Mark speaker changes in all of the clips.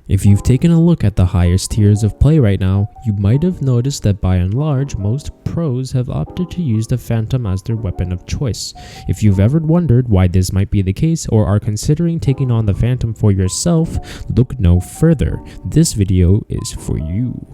Speaker 1: If you've taken a look at the highest tiers of play right now, you might have noticed that by and large, most pros have opted to use the Phantom as their weapon of choice. If you've ever wondered why this might be the case or are considering taking on the Phantom for yourself, look no further. This video is for you.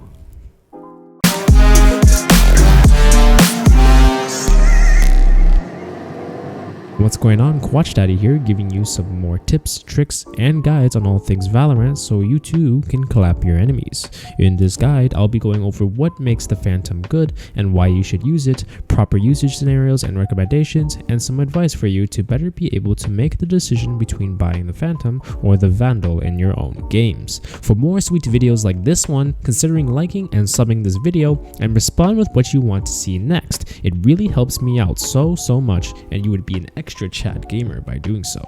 Speaker 1: What's going on? Quatch Daddy here, giving you some more tips, tricks, and guides on all things Valorant so you too can clap your enemies. In this guide, I'll be going over what makes the Phantom good and why you should use it, proper usage scenarios and recommendations, and some advice for you to better be able to make the decision between buying the Phantom or the Vandal in your own games. For more sweet videos like this one, considering liking and subbing this video and respond with what you want to see next. It really helps me out so much, and you would be an extra chat gamer by doing so.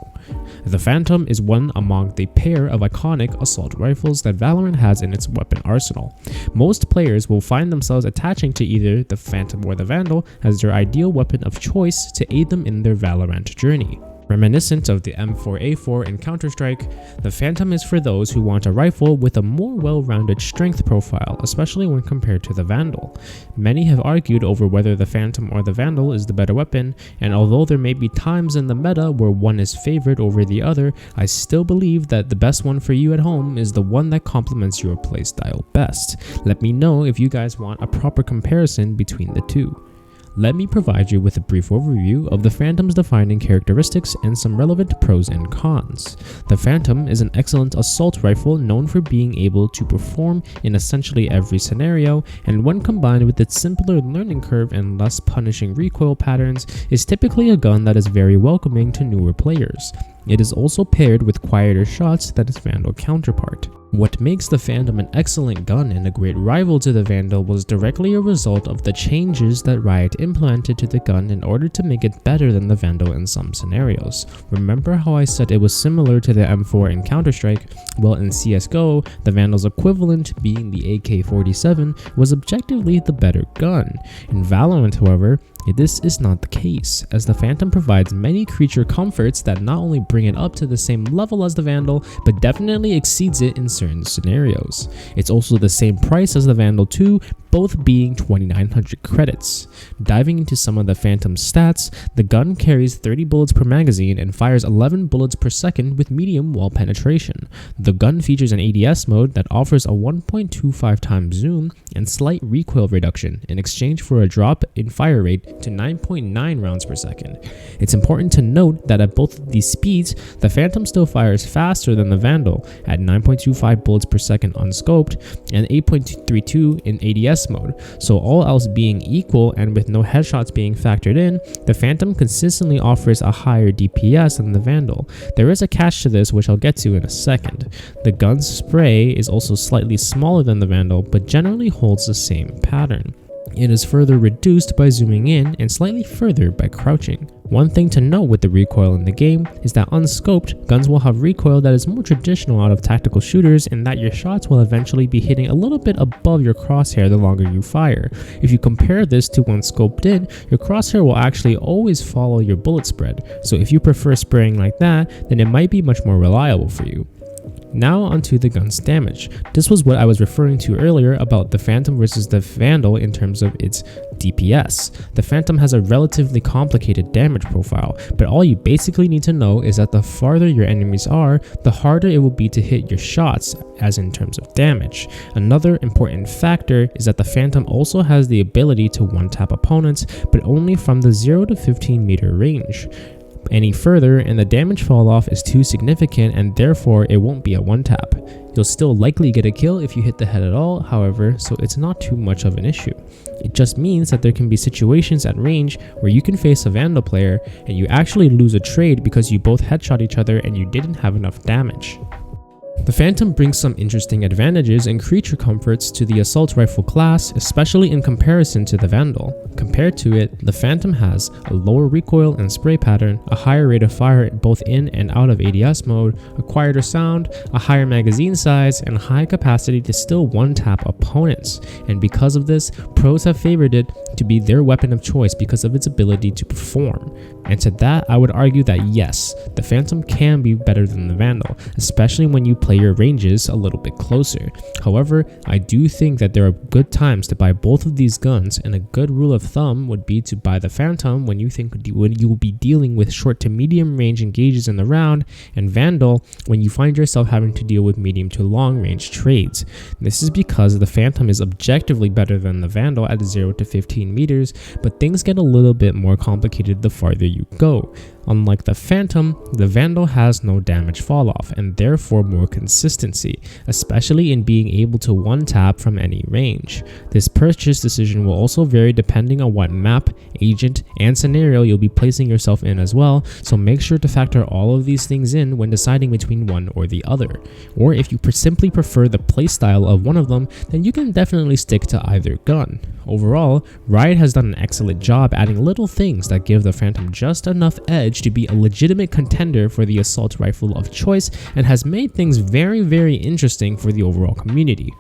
Speaker 1: The Phantom is one among the pair of iconic assault rifles that Valorant has in its weapon arsenal. Most players will find themselves attaching to either the Phantom or the Vandal as their ideal weapon of choice to aid them in their Valorant journey. Reminiscent of the M4A4 in Counter-Strike, the Phantom is for those who want a rifle with a more well-rounded strength profile, especially when compared to the Vandal. Many have argued over whether the Phantom or the Vandal is the better weapon, and although there may be times in the meta where one is favored over the other, I still believe that the best one for you at home is the one that complements your playstyle best. Let me know if you guys want a proper comparison between the two. Let me provide you with a brief overview of the Phantom's defining characteristics and some relevant pros and cons. The Phantom is an excellent assault rifle known for being able to perform in essentially every scenario, and when combined with its simpler learning curve and less punishing recoil patterns, is typically a gun that is very welcoming to newer players. It is also paired with quieter shots than its Vandal counterpart. What makes the Phantom an excellent gun and a great rival to the Vandal was directly a result of the changes that Riot implemented to the gun in order to make it better than the Vandal in some scenarios. Remember how I said it was similar to the M4 in Counter-Strike? Well, in CSGO, the Vandal's equivalent, being the AK-47, was objectively the better gun. In Valorant, however, this is not the case, as the Phantom provides many creature comforts that not only bring it up to the same level as the Vandal, but definitely exceeds it in certain scenarios. It's also the same price as the Vandal too, both being 2,900 credits. Diving into some of the Phantom's stats, the gun carries 30 bullets per magazine and fires 11 bullets per second with medium wall penetration. The gun features an ADS mode that offers a 1.25 times zoom and slight recoil reduction in exchange for a drop in fire rate to 9.9 rounds per second. It's important to note that at both of these speeds, the Phantom still fires faster than the Vandal at 9.25 bullets per second unscoped and 8.32 in ADS mode. So all else being equal and with no headshots being factored in, the Phantom consistently offers a higher DPS than the Vandal. There is a catch to this, which I'll get to in a second. The gun's spray is also slightly smaller than the Vandal, but generally holds the same pattern. It is further reduced by zooming in and slightly further by crouching. One thing to note with the recoil in the game is that unscoped, guns will have recoil that is more traditional out of tactical shooters, and that your shots will eventually be hitting a little bit above your crosshair the longer you fire. If you compare this to when scoped in, your crosshair will actually always follow your bullet spread, so if you prefer spraying like that, then it might be much more reliable for you. Now onto the gun's damage. This was what I was referring to earlier about the Phantom versus the Vandal in terms of its DPS. The Phantom has a relatively complicated damage profile, but all you basically need to know is that the farther your enemies are, the harder it will be to hit your shots, as in terms of damage. Another important factor is that the Phantom also has the ability to one-tap opponents, but only from the 0 to 15 meter range. Any further and the damage fall off is too significant, and therefore it won't be a one tap. You'll still likely get a kill if you hit the head at all, however, so it's not too much of an issue. It just means that there can be situations at range where you can face a Vandal player and you actually lose a trade because you both headshot each other and you didn't have enough damage. The Phantom brings some interesting advantages and creature comforts to the assault rifle class, especially in comparison to the Vandal. Compared to it, the Phantom has a lower recoil and spray pattern, a higher rate of fire both in and out of ADS mode, a quieter sound, a higher magazine size, and high capacity to still one-tap opponents. And because of this, pros have favored it to be their weapon of choice because of its ability to perform. And to that, I would argue that yes, the Phantom can be better than the Vandal, especially when you play play your ranges a little bit closer. However, I do think that there are good times to buy both of these guns, and a good rule of thumb would be to buy the Phantom when you will be dealing with short to medium range engages in the round, and Vandal when you find yourself having to deal with medium to long range trades. This is because the Phantom is objectively better than the Vandal at 0 to 15 meters, but things get a little bit more complicated the farther you go. Unlike the Phantom, the Vandal has no damage falloff and therefore more consistency, especially in being able to one-tap from any range. This purchase decision will also vary depending on what map, agent, and scenario you'll be placing yourself in as well, so make sure to factor all of these things in when deciding between one or the other. Or if you simply prefer the playstyle of one of them, then you can definitely stick to either gun. Overall, Riot has done an excellent job adding little things that give the Phantom just enough edge to be a legitimate contender for the assault rifle of choice, and has made things very interesting for the overall community.